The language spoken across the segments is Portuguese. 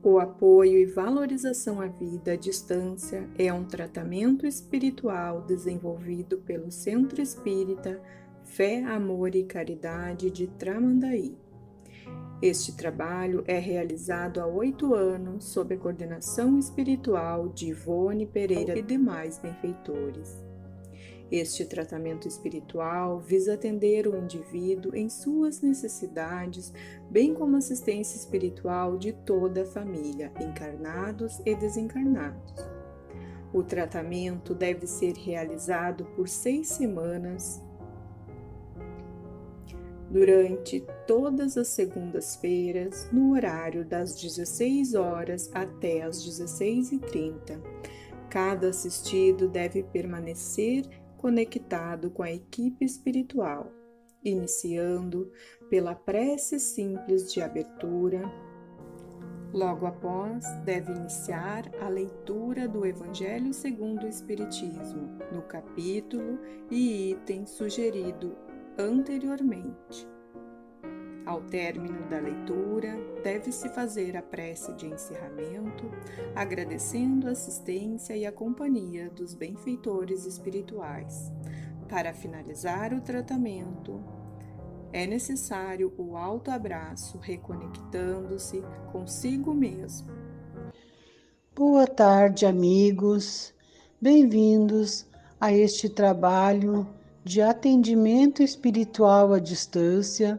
O apoio e valorização à vida à distância é um tratamento espiritual desenvolvido pelo Centro Espírita Fé, Amor e Caridade de Tramandaí. Este trabalho é realizado há 8 anos sob a coordenação espiritual de Ivone Pereira e demais benfeitores. Este tratamento espiritual visa atender o indivíduo em suas necessidades, bem como assistência espiritual de toda a família, encarnados e desencarnados. O tratamento deve ser realizado por 6 semanas, durante todas as segundas-feiras, no horário das 16 horas até as 16h30. Cada assistido deve permanecer conectado com a equipe espiritual, iniciando pela prece simples de abertura. Logo após, deve iniciar a leitura do Evangelho segundo o Espiritismo, no capítulo e item sugerido anteriormente. Ao término da leitura, deve-se fazer a prece de encerramento, agradecendo a assistência e a companhia dos benfeitores espirituais. Para finalizar o tratamento, é necessário o autoabraço, reconectando-se consigo mesmo. Boa tarde, amigos. Bem-vindos a este trabalho de atendimento espiritual à distância,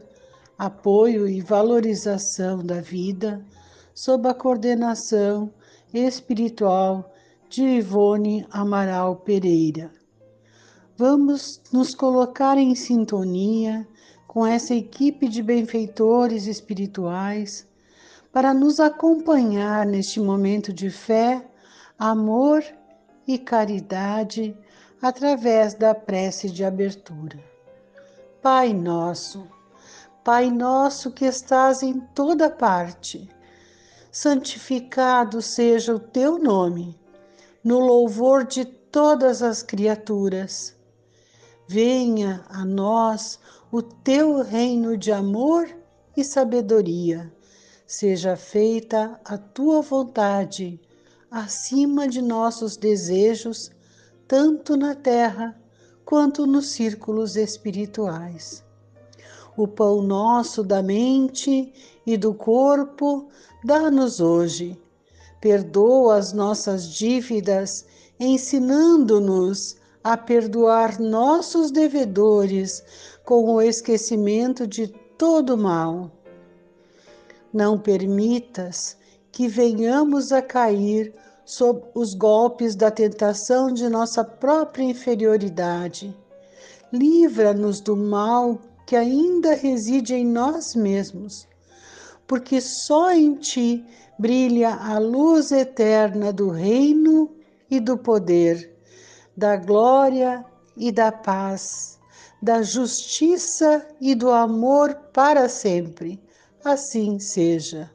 apoio e valorização da vida, sob a coordenação espiritual de Ivone Amaral Pereira. Vamos nos colocar em sintonia com essa equipe de benfeitores espirituais para nos acompanhar neste momento de fé, amor e caridade através da prece de abertura. Pai nosso que estás em toda parte, santificado seja o teu nome, no louvor de todas as criaturas. Venha a nós o teu reino de amor e sabedoria. Seja feita a tua vontade, acima de nossos desejos, tanto na terra quanto nos círculos espirituais. O pão nosso da mente e do corpo dá-nos hoje. Perdoa as nossas dívidas, ensinando-nos a perdoar nossos devedores com o esquecimento de todo mal. Não permitas que venhamos a cair sob os golpes da tentação de nossa própria inferioridade. Livra-nos do mal que ainda reside em nós mesmos, porque só em ti brilha a luz eterna do reino e do poder, da glória e da paz, da justiça e do amor para sempre. Assim seja.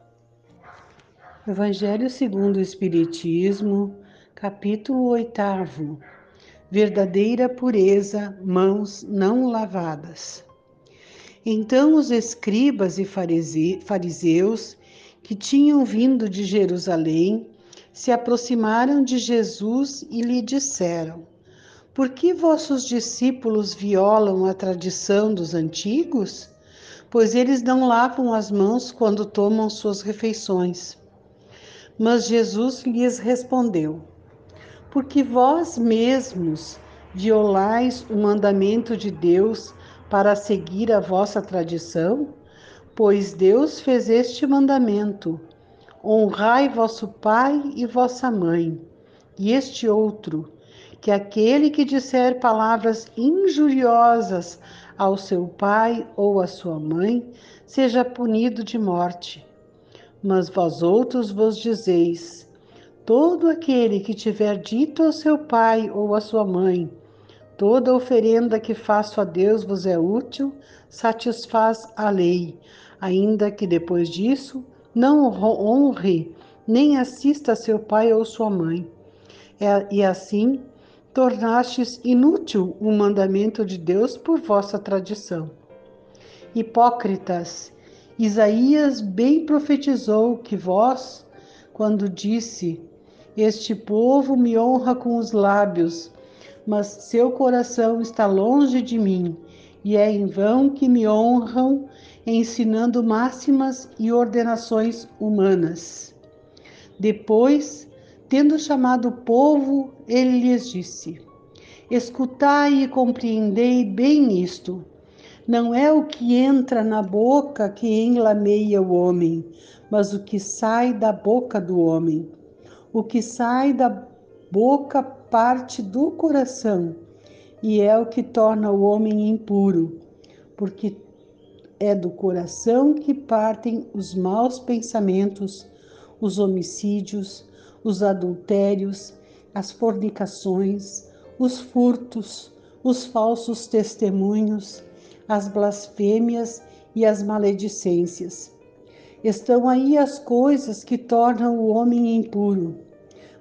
Evangelho segundo o Espiritismo, capítulo 8. Verdadeira pureza, mãos não lavadas. Então os escribas e fariseus que tinham vindo de Jerusalém se aproximaram de Jesus e lhe disseram: Por que vossos discípulos violam a tradição dos antigos? Pois eles não lavam as mãos quando tomam suas refeições. Mas Jesus lhes respondeu: Porque vós mesmos violais o mandamento de Deus para seguir a vossa tradição? Pois Deus fez este mandamento: honrai vosso pai e vossa mãe. E este outro, que aquele que disser palavras injuriosas ao seu pai ou à sua mãe, seja punido de morte. Mas vós outros vos dizeis: todo aquele que tiver dito ao seu pai ou à sua mãe, toda oferenda que faço a Deus vos é útil, satisfaz a lei, ainda que depois disso não honre nem assista a seu pai ou sua mãe. E assim tornastes inútil o mandamento de Deus por vossa tradição. Hipócritas, Isaías bem profetizou que vós, quando disse: Este povo me honra com os lábios, mas seu coração está longe de mim, e é em vão que me honram, ensinando máximas e ordenações humanas. Depois, tendo chamado o povo, ele lhes disse: Escutai e compreendei bem isto. Não é o que entra na boca que enlameia o homem, mas o que sai da boca do homem. O que sai da boca parte do coração, e é o que torna o homem impuro, porque é do coração que partem os maus pensamentos, os homicídios, os adultérios, as fornicações, os furtos, os falsos testemunhos, as blasfêmias e as maledicências. Estão aí as coisas que tornam o homem impuro,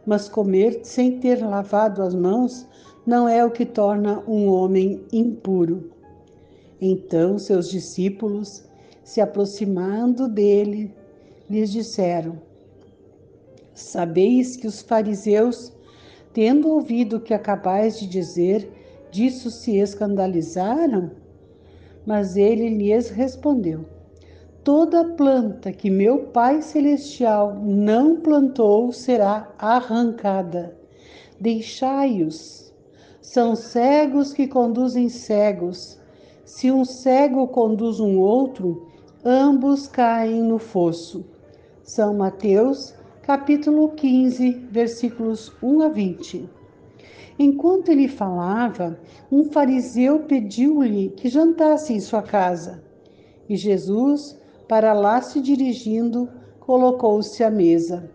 mas comer sem ter lavado as mãos não é o que torna um homem impuro. Então seus discípulos, se aproximando dele, lhes disseram: Sabeis que os fariseus, tendo ouvido o que acabais de dizer, disso se escandalizaram? Mas ele lhes respondeu: Toda planta que meu Pai Celestial não plantou será arrancada. Deixai-os. São cegos que conduzem cegos. Se um cego conduz um outro, ambos caem no fosso. São Mateus, capítulo 15, versículos 1 a 20. Enquanto ele falava, um fariseu pediu-lhe que jantasse em sua casa. E Jesus, para lá se dirigindo, colocou-se à mesa.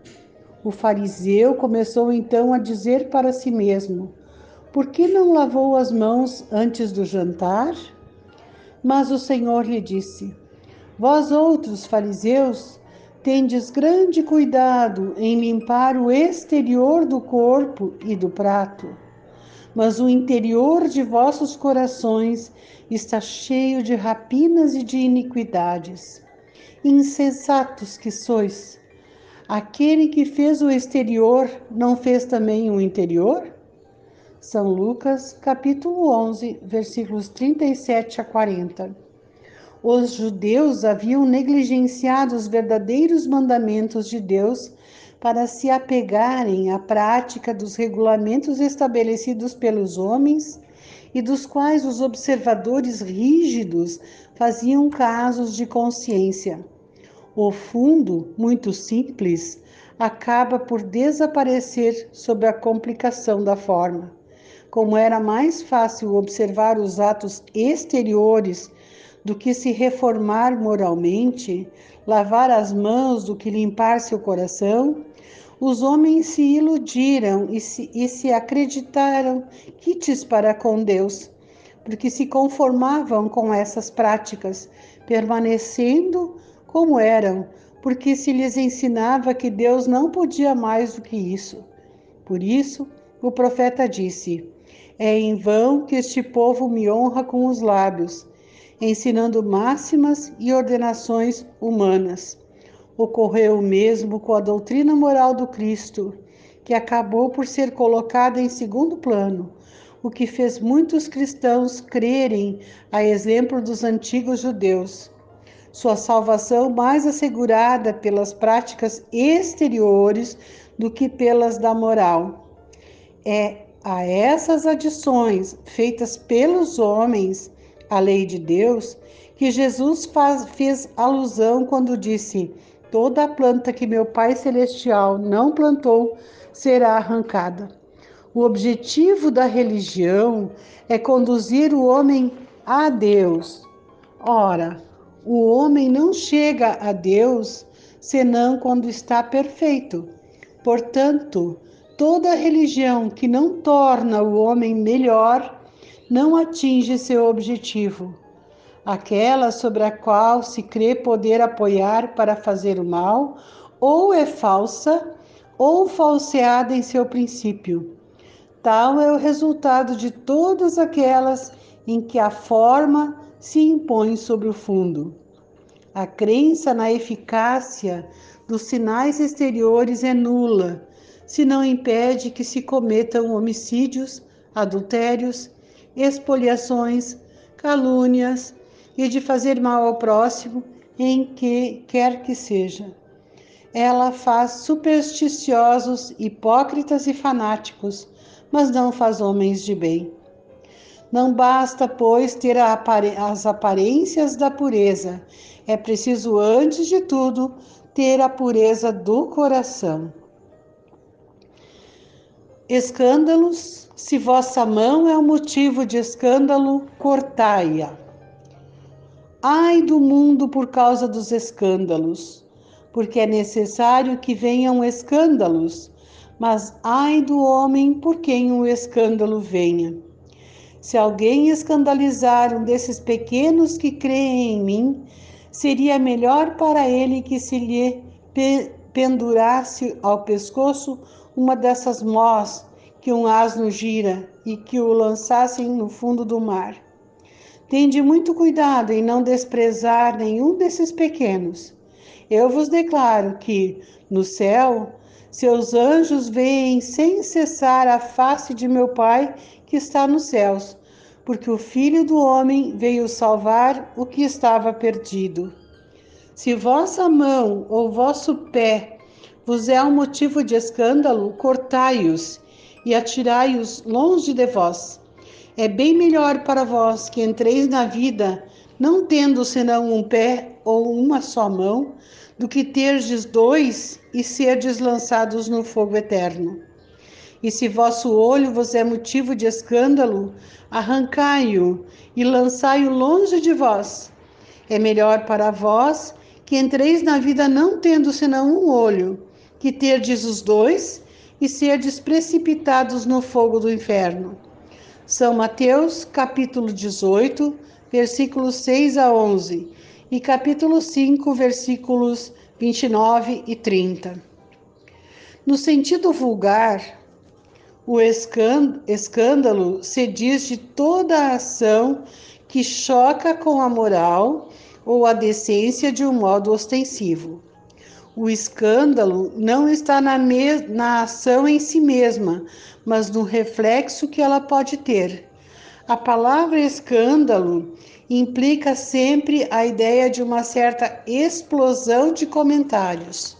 O fariseu começou então a dizer para si mesmo: Por que não lavou as mãos antes do jantar? Mas o Senhor lhe disse: Vós outros, fariseus, tendes grande cuidado em limpar o exterior do corpo e do prato, mas o interior de vossos corações está cheio de rapinas e de iniquidades. Insensatos que sois! Aquele que fez o exterior não fez também o interior? São Lucas, capítulo 11, versículos 37 a 40. Os judeus haviam negligenciado os verdadeiros mandamentos de Deus para se apegarem à prática dos regulamentos estabelecidos pelos homens e dos quais os observadores rígidos faziam casos de consciência. O fundo, muito simples, acaba por desaparecer sob a complicação da forma. Como era mais fácil observar os atos exteriores do que se reformar moralmente, lavar as mãos do que limpar seu coração, os homens se iludiram e se acreditaram quites para com Deus, porque se conformavam com essas práticas, permanecendo como eram, porque se lhes ensinava que Deus não podia mais do que isso. Por isso, o profeta disse: É em vão que este povo me honra com os lábios, ensinando máximas e ordenações humanas. Ocorreu o mesmo com a doutrina moral do Cristo, que acabou por ser colocada em segundo plano, o que fez muitos cristãos crerem a exemplo dos antigos judeus. Sua salvação mais assegurada pelas práticas exteriores do que pelas da moral. É a essas adições feitas pelos homens à lei de Deus que Jesus fez alusão quando disse: Toda a planta que meu Pai Celestial não plantou será arrancada. O objetivo da religião é conduzir o homem a Deus. Ora, o homem não chega a Deus senão quando está perfeito. Portanto, toda religião que não torna o homem melhor não atinge seu objetivo. Aquela sobre a qual se crê poder apoiar para fazer o mal, ou é falsa, ou falseada em seu princípio. Tal é o resultado de todas aquelas em que a forma se impõe sobre o fundo. A crença na eficácia dos sinais exteriores é nula, se não impede que se cometam homicídios, adultérios, expoliações, calúnias e de fazer mal ao próximo em que quer que seja. Ela faz supersticiosos, hipócritas e fanáticos, mas não faz homens de bem. Não basta, pois, ter as aparências da pureza. É preciso, antes de tudo, ter a pureza do coração. Escândalos, se vossa mão é um motivo de escândalo, cortai-a. Ai do mundo por causa dos escândalos, porque é necessário que venham escândalos, mas ai do homem por quem o escândalo venha. Se alguém escandalizar um desses pequenos que creem em mim, seria melhor para ele que se lhe pendurasse ao pescoço uma dessas mós que um asno gira e que o lançassem no fundo do mar. Tende muito cuidado em não desprezar nenhum desses pequenos. Eu vos declaro que, no céu, seus anjos veem sem cessar a face de meu Pai que está nos céus, porque o Filho do Homem veio salvar o que estava perdido. Se vossa mão ou vosso pé vos é um motivo de escândalo, cortai-os e atirai-os longe de vós. É bem melhor para vós que entreis na vida, não tendo senão um pé ou uma só mão, do que terdes dois e serdes lançados no fogo eterno. E se vosso olho vos é motivo de escândalo, arrancai-o e lançai-o longe de vós. É melhor para vós que entreis na vida não tendo senão um olho, que terdes os dois e serdes precipitados no fogo do inferno. São Mateus, capítulo 18, versículos 6 a 11, e capítulo 5, versículos 29 e 30. No sentido vulgar, o escândalo se diz de toda a ação que choca com a moral ou a decência de um modo ostensivo. O escândalo não está na ação em si mesma, mas no reflexo que ela pode ter. A palavra escândalo implica sempre a ideia de uma certa explosão de comentários.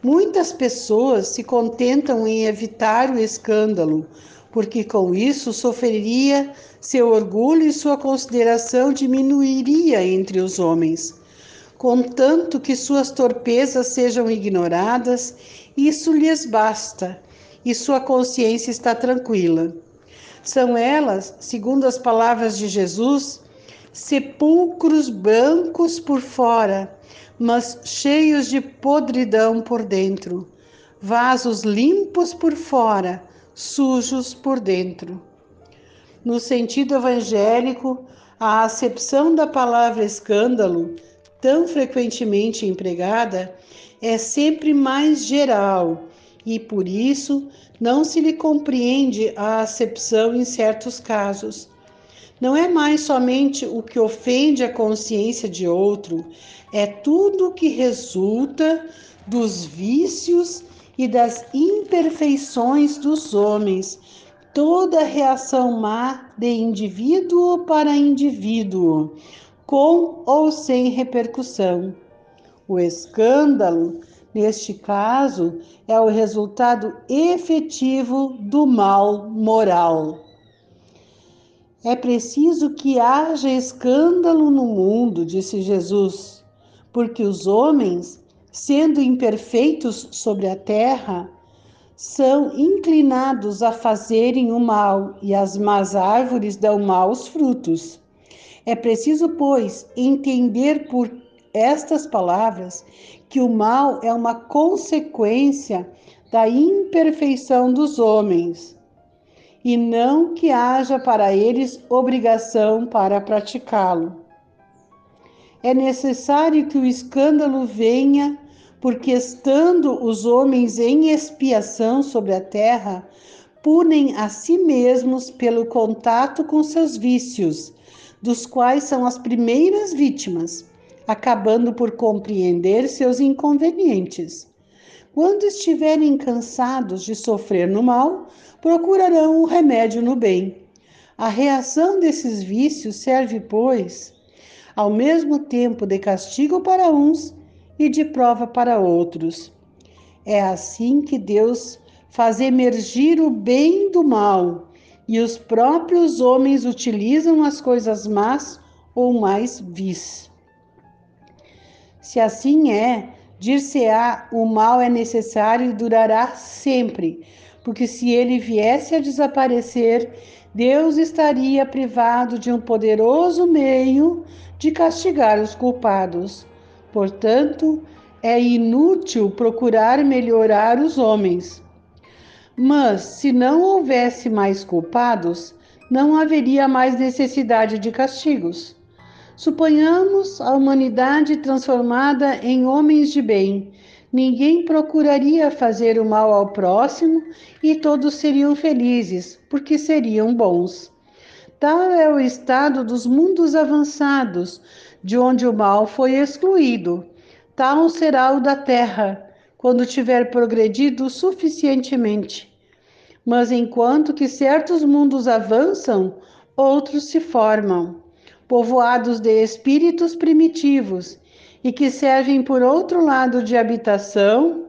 Muitas pessoas se contentam em evitar o escândalo, porque com isso sofreria seu orgulho e sua consideração diminuiria entre os homens. Contanto que suas torpezas sejam ignoradas, isso lhes basta, e sua consciência está tranquila. São elas, segundo as palavras de Jesus, sepulcros brancos por fora, mas cheios de podridão por dentro, vasos limpos por fora, sujos por dentro. No sentido evangélico, a acepção da palavra escândalo, tão frequentemente empregada, é sempre mais geral e, por isso, não se lhe compreende a acepção em certos casos. Não é mais somente o que ofende a consciência de outro, é tudo o que resulta dos vícios e das imperfeições dos homens, toda reação má de indivíduo para indivíduo, com ou sem repercussão. O escândalo, neste caso, é o resultado efetivo do mal moral. É preciso que haja escândalo no mundo, disse Jesus, porque os homens, sendo imperfeitos sobre a terra, são inclinados a fazerem o mal, e as más árvores dão maus frutos. É preciso, pois, entender por estas palavras que o mal é uma consequência da imperfeição dos homens, e não que haja para eles obrigação para praticá-lo. É necessário que o escândalo venha, porque estando os homens em expiação sobre a terra, punem a si mesmos pelo contato com seus vícios, dos quais são as primeiras vítimas. acabando por compreender seus inconvenientes. Quando estiverem cansados de sofrer no mal, procurarão o remédio no bem. A reação desses vícios serve, pois, ao mesmo tempo de castigo para uns e de prova para outros. É assim que Deus faz emergir o bem do mal, e os próprios homens utilizam as coisas más ou mais vis. Se assim é, dir-se-á, o mal é necessário e durará sempre, porque se ele viesse a desaparecer, Deus estaria privado de um poderoso meio de castigar os culpados. Portanto, é inútil procurar melhorar os homens. Mas, se não houvesse mais culpados, não haveria mais necessidade de castigos. Suponhamos a humanidade transformada em homens de bem. Ninguém procuraria fazer o mal ao próximo e todos seriam felizes, porque seriam bons. Tal é o estado dos mundos avançados, de onde o mal foi excluído. Tal será o da Terra, quando tiver progredido suficientemente. Mas enquanto que certos mundos avançam, outros se formam, povoados de espíritos primitivos, e que servem por outro lado de habitação,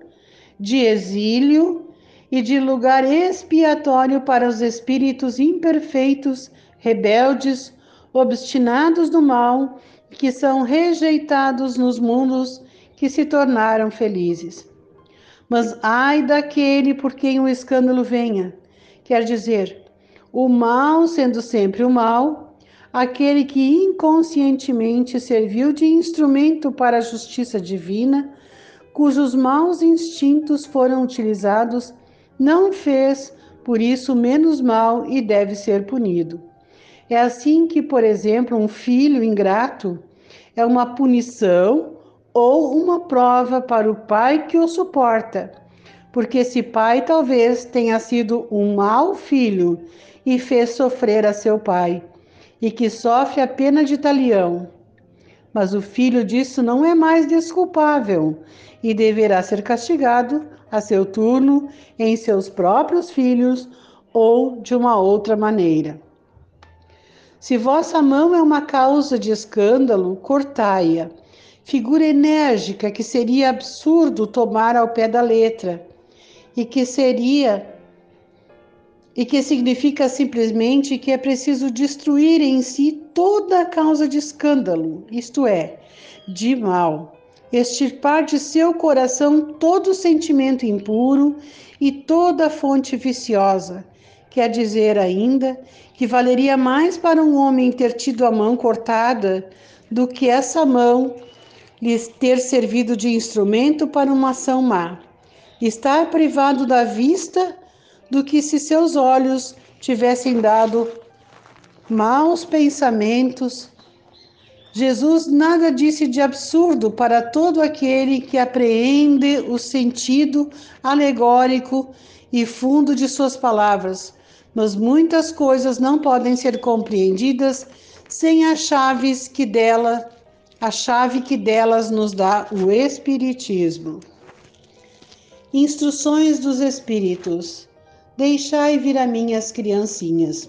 de exílio e de lugar expiatório para os espíritos imperfeitos, rebeldes, obstinados no mal, que são rejeitados nos mundos que se tornaram felizes. Mas ai daquele por quem o escândalo venha, quer dizer, o mal sendo sempre o mal, aquele que inconscientemente serviu de instrumento para a justiça divina, cujos maus instintos foram utilizados, não fez, por isso, menos mal e deve ser punido. É assim que, por exemplo, um filho ingrato é uma punição ou uma prova para o pai que o suporta, porque esse pai talvez tenha sido um mau filho e fez sofrer a seu pai, e que sofre a pena de talião. Mas o filho disso não é mais desculpável e deverá ser castigado a seu turno em seus próprios filhos ou de uma outra maneira. Se vossa mão é uma causa de escândalo, cortai-a. Figura enérgica que seria absurdo tomar ao pé da letra e que significa simplesmente que é preciso destruir em si toda a causa de escândalo, isto é, de mal, extirpar de seu coração todo sentimento impuro e toda fonte viciosa. Quer dizer ainda que valeria mais para um homem ter tido a mão cortada do que essa mão lhes ter servido de instrumento para uma ação má. Estar privado da vista do que se seus olhos tivessem dado maus pensamentos. Jesus nada disse de absurdo para todo aquele que apreende o sentido alegórico e fundo de suas palavras, mas muitas coisas não podem ser compreendidas sem a chave que delas nos dá o Espiritismo. Instruções dos Espíritos. Deixai vir a mim as criancinhas.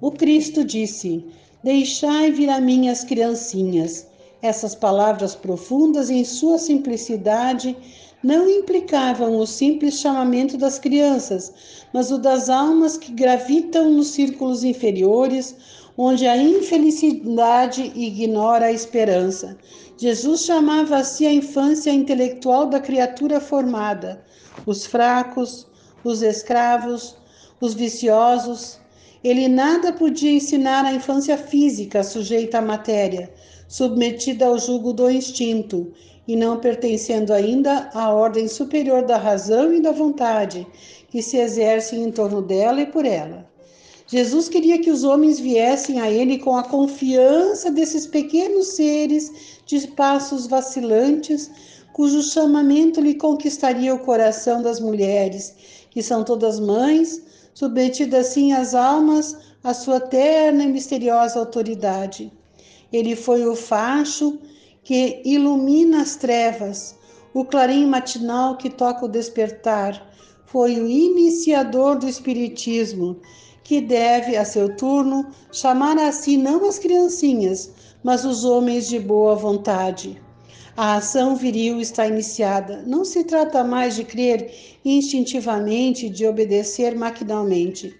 O Cristo disse: deixai vir a mim as criancinhas. Essas palavras profundas em sua simplicidade não implicavam o simples chamamento das crianças, mas o das almas que gravitam nos círculos inferiores, onde a infelicidade ignora a esperança. Jesus chamava assim a infância intelectual da criatura formada, os fracos, os escravos, os viciosos. Ele nada podia ensinar à infância física, sujeita à matéria, submetida ao jugo do instinto, e não pertencendo ainda à ordem superior da razão e da vontade, que se exercem em torno dela e por ela. Jesus queria que os homens viessem a ele com a confiança desses pequenos seres de passos vacilantes, cujo chamamento lhe conquistaria o coração das mulheres, que são todas mães, submetidas assim as almas à sua terna e misteriosa autoridade. Ele foi o facho que ilumina as trevas, o clarim matinal que toca o despertar. Foi o iniciador do espiritismo, que deve, a seu turno, chamar a si não as criancinhas, mas os homens de boa vontade. A ação viril está iniciada. Não se trata mais de crer instintivamente, de obedecer maquinalmente.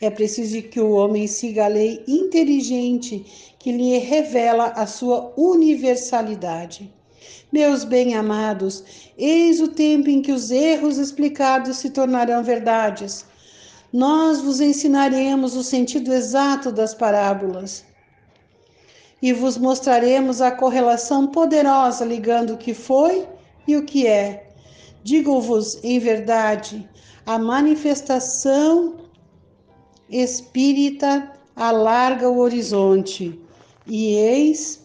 É preciso que o homem siga a lei inteligente que lhe revela a sua universalidade. Meus bem-amados, eis o tempo em que os erros explicados se tornarão verdades. Nós vos ensinaremos o sentido exato das parábolas e vos mostraremos a correlação poderosa ligando o que foi e o que é. Digo-vos em verdade, a manifestação espírita alarga o horizonte, e eis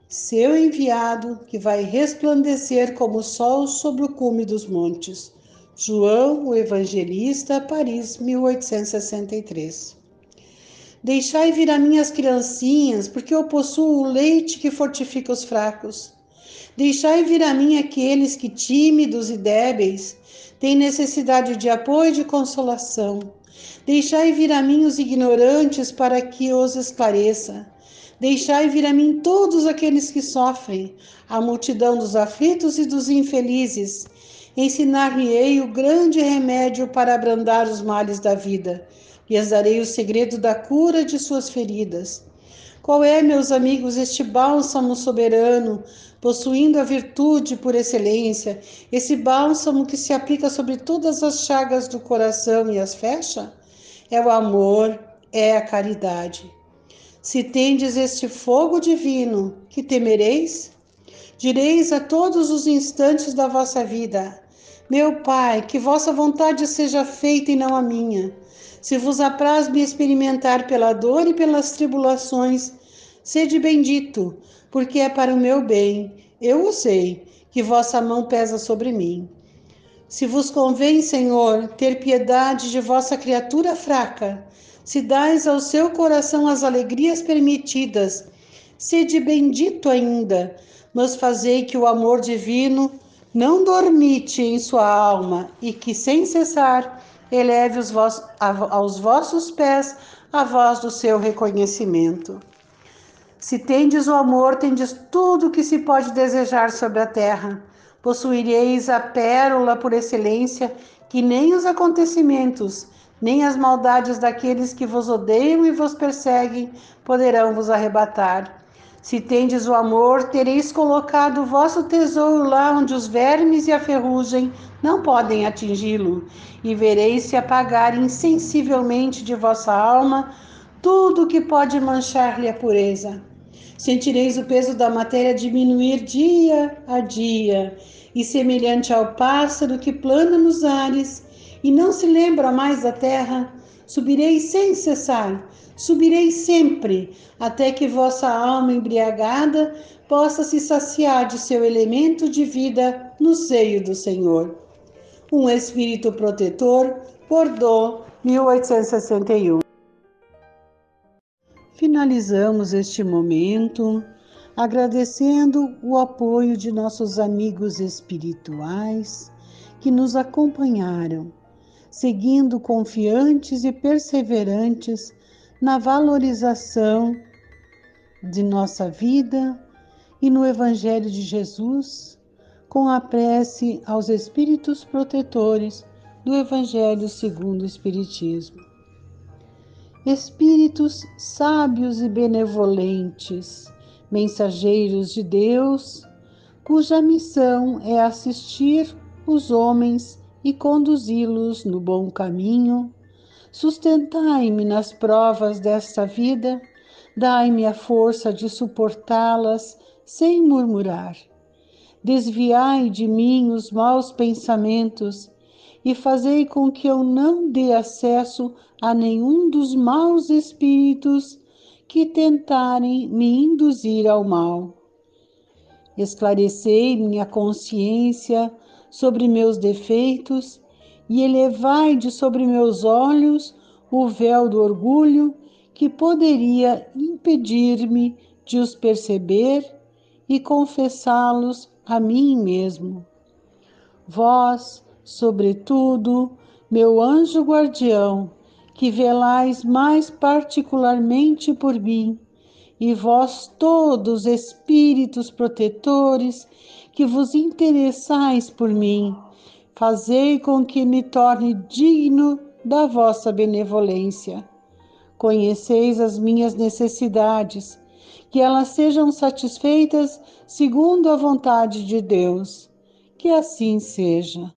seu enviado que vai resplandecer como o sol sobre o cume dos montes. João, o Evangelista, Paris, 1863. Deixai vir a mim as criancinhas, porque eu possuo o leite que fortifica os fracos. Deixai vir a mim aqueles que, tímidos e débeis, têm necessidade de apoio e de consolação. Deixai vir a mim os ignorantes para que os esclareça. Deixai vir a mim todos aqueles que sofrem, a multidão dos aflitos e dos infelizes. Ensinar-lhe-ei o grande remédio para abrandar os males da vida. Lhes darei o segredo da cura de suas feridas. Qual é, meus amigos, este bálsamo soberano, possuindo a virtude por excelência, esse bálsamo que se aplica sobre todas as chagas do coração e as fecha? É o amor, é a caridade. Se tendes este fogo divino, que temereis? Direis a todos os instantes da vossa vida: meu Pai, que vossa vontade seja feita e não a minha. Se vos apraz me experimentar pela dor e pelas tribulações, sede bendito, porque é para o meu bem. Eu o sei, que vossa mão pesa sobre mim. Se vos convém, Senhor, ter piedade de vossa criatura fraca, se dais ao seu coração as alegrias permitidas, sede bendito ainda, mas fazei que o amor divino não dormite em sua alma e que, sem cessar, eleve aos vossos pés a voz do seu reconhecimento. Se tendes o amor, tendes tudo o que se pode desejar sobre a terra. Possuireis a pérola por excelência, que nem os acontecimentos, nem as maldades daqueles que vos odeiam e vos perseguem poderão vos arrebatar. Se tendes o amor, tereis colocado o vosso tesouro lá onde os vermes e a ferrugem não podem atingi-lo, e vereis se apagar insensivelmente de vossa alma tudo o que pode manchar-lhe a pureza. Sentireis o peso da matéria diminuir dia a dia, e semelhante ao pássaro que plana nos ares e não se lembra mais da terra, subireis sem cessar, subireis sempre, até que vossa alma embriagada possa se saciar de seu elemento de vida no seio do Senhor. Um Espírito Protetor, Bordeaux, 1861. Finalizamos este momento agradecendo o apoio de nossos amigos espirituais que nos acompanharam, seguindo confiantes e perseverantes na valorização de nossa vida e no Evangelho de Jesus, com a prece aos Espíritos protetores do Evangelho segundo o Espiritismo. Espíritos sábios e benevolentes, mensageiros de Deus, cuja missão é assistir os homens e conduzi-los no bom caminho, sustentai-me nas provas desta vida, dai-me a força de suportá-las sem murmurar. Desviai de mim os maus pensamentos e fazei com que eu não dê acesso a nenhum dos maus espíritos que tentarem me induzir ao mal. Esclarecei minha consciência sobre meus defeitos e elevai de sobre meus olhos o véu do orgulho que poderia impedir-me de os perceber e confessá-los a mim mesmo. Vós, sobretudo, meu anjo guardião, que velais mais particularmente por mim, e vós todos, espíritos protetores, que vos interessais por mim, fazei com que me torne digno da vossa benevolência. Conheceis as minhas necessidades, que elas sejam satisfeitas segundo a vontade de Deus. Que assim seja.